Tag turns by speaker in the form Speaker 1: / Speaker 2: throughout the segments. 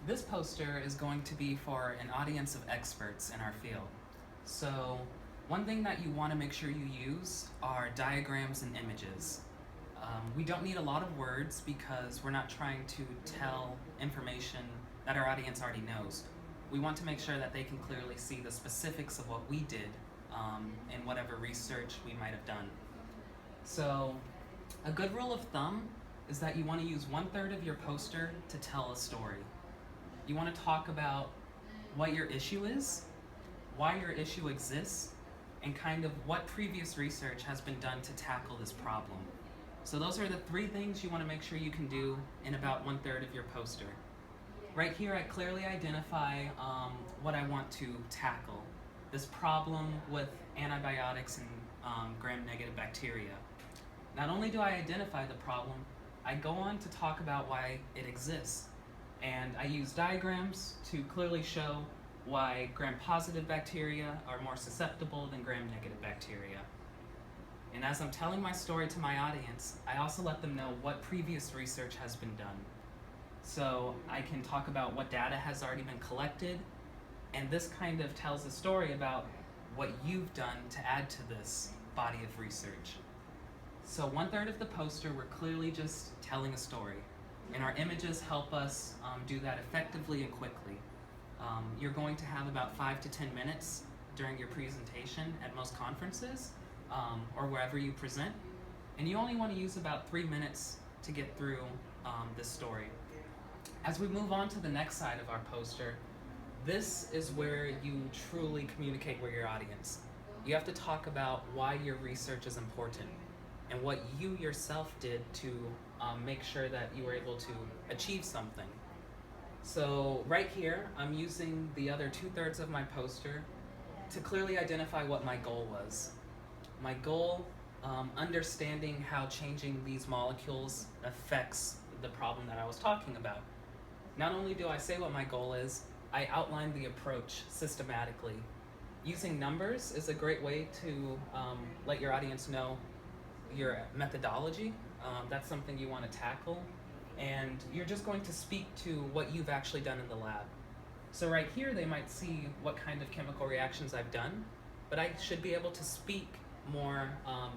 Speaker 1: This poster is going to be for an audience of experts in our field. So, one thing that you want to make sure you use are diagrams and images. We don't need a lot of words because we're not trying to tell information that our audience already knows. We want to make sure that they can clearly see the specifics of what we did in whatever research we might have done. So, a good rule of thumb is that you want to use 1/3 of your poster to tell a story. You want to talk about what your issue is, why your issue exists, and kind of what previous research has been done to tackle this problem. So those are the 3 things you want to make sure you can do in about 1/3 of your poster. Right here, I clearly identify what I want to tackle. This problem with antibiotics and gram-negative bacteria. Not only do I identify the problem, I go on to talk about why it exists. And I use diagrams to clearly show why gram-positive bacteria are more susceptible than gram-negative bacteria. And as I'm telling my story to my audience, I also let them know what previous research has been done. So I can talk about what data has already been collected, and this kind of tells a story about what you've done to add to this body of research. So 1/3 of the poster, we're clearly just telling a story, and our images help us do that effectively and quickly. You're going to have about 5 to 10 minutes during your presentation at most conferences or wherever you present, and you only want to use about 3 minutes to get through this story. As we move on to the next side of our poster, this is where you truly communicate with your audience. You have to talk about why your research is important and what you yourself did to make sure that you were able to achieve something. So right here, I'm using the other 2/3 of my poster to clearly identify what my goal was. My goal, understanding how changing these molecules affects the problem that I was talking about. Not only do I say what my goal is, I outline the approach systematically. Using numbers is a great way to let your audience know your methodology. That's something you want to tackle. And you're just going to speak to what you've actually done in the lab. So right here, they might see what kind of chemical reactions I've done, but I should be able to speak more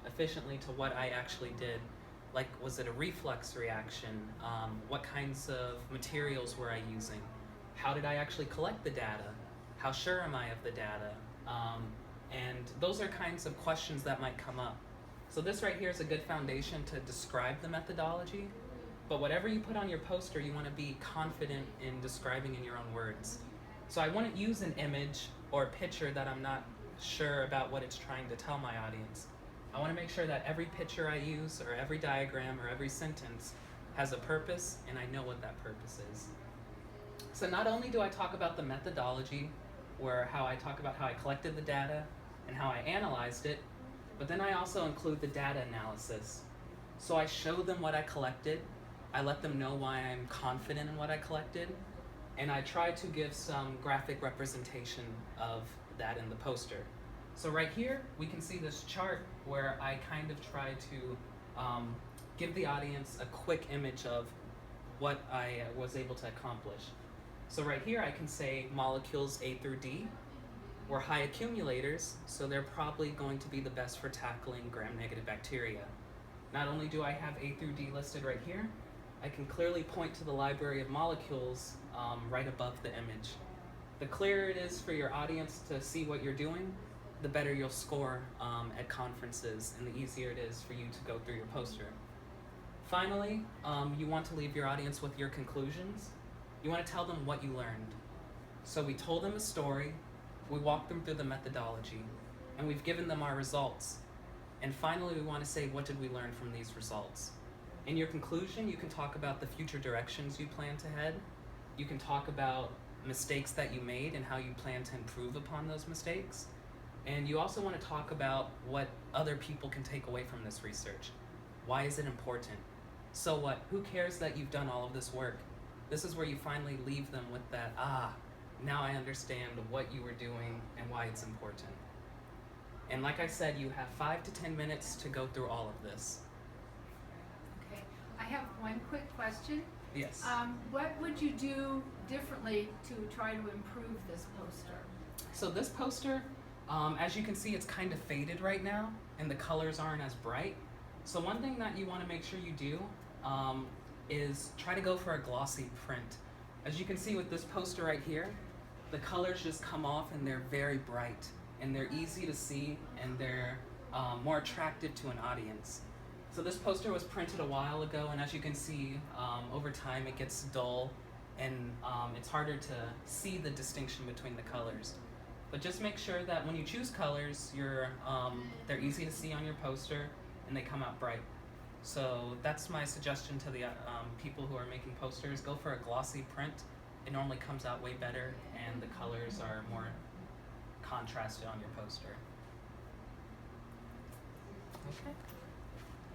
Speaker 1: efficiently to what I actually did. Like, was it a reflux reaction? What kinds of materials were I using? How did I actually collect the data? How sure am I of the data? And those are kinds of questions that might come up. So this right here is a good foundation to describe the methodology, but whatever you put on your poster, you want to be confident in describing in your own words. So I wouldn't use an image or a picture that I'm not sure about what it's trying to tell my audience. I want to make sure that every picture I use or every diagram or every sentence has a purpose, and I know what that purpose is. So not only do I talk about the methodology, where how I talk about how I collected the data and how I analyzed it, but then I also include the data analysis. So I show them what I collected, I let them know why I'm confident in what I collected, and I try to give some graphic representation of that in the poster. So right here, we can see this chart where I kind of try to give the audience a quick image of what I was able to accomplish. So right here, I can say molecules A through D were high accumulators, so they're probably going to be the best for tackling gram-negative bacteria. Not only do I have A through D listed right here, I can clearly point to the library of molecules right above the image. The clearer it is for your audience to see what you're doing, the better you'll score at conferences and the easier it is for you to go through your poster. Finally, you want to leave your audience with your conclusions. You want to tell them what you learned. So we told them a story, we walked them through the methodology, and we've given them our results. And finally, we want to say, what did we learn from these results? In your conclusion, you can talk about the future directions you plan to head. You can talk about mistakes that you made and how you plan to improve upon those mistakes. And you also want to talk about what other people can take away from this research. Why is it important? So what? Who cares that you've done all of this work? This is where you finally leave them with that, now I understand what you were doing and why it's important. And like I said, you have 5 to 10 minutes to go through all of this.
Speaker 2: Okay, I have one quick question.
Speaker 1: Yes.
Speaker 2: What would you do differently to try to improve this poster?
Speaker 1: So this poster, as you can see, it's kind of faded right now, and the colors aren't as bright. So one thing that you want to make sure you do is try to go for a glossy print. As you can see with this poster right here, the colors just come off and they're very bright, and they're easy to see, and they're more attractive to an audience. So this poster was printed a while ago, and as you can see, over time it gets dull, and it's harder to see the distinction between the colors. But just make sure that when you choose colors, they're easy to see on your poster, and they come out bright. So that's my suggestion to the people who are making posters. Go for a glossy print. It normally comes out way better, and the colors are more contrasted on your poster. Okay.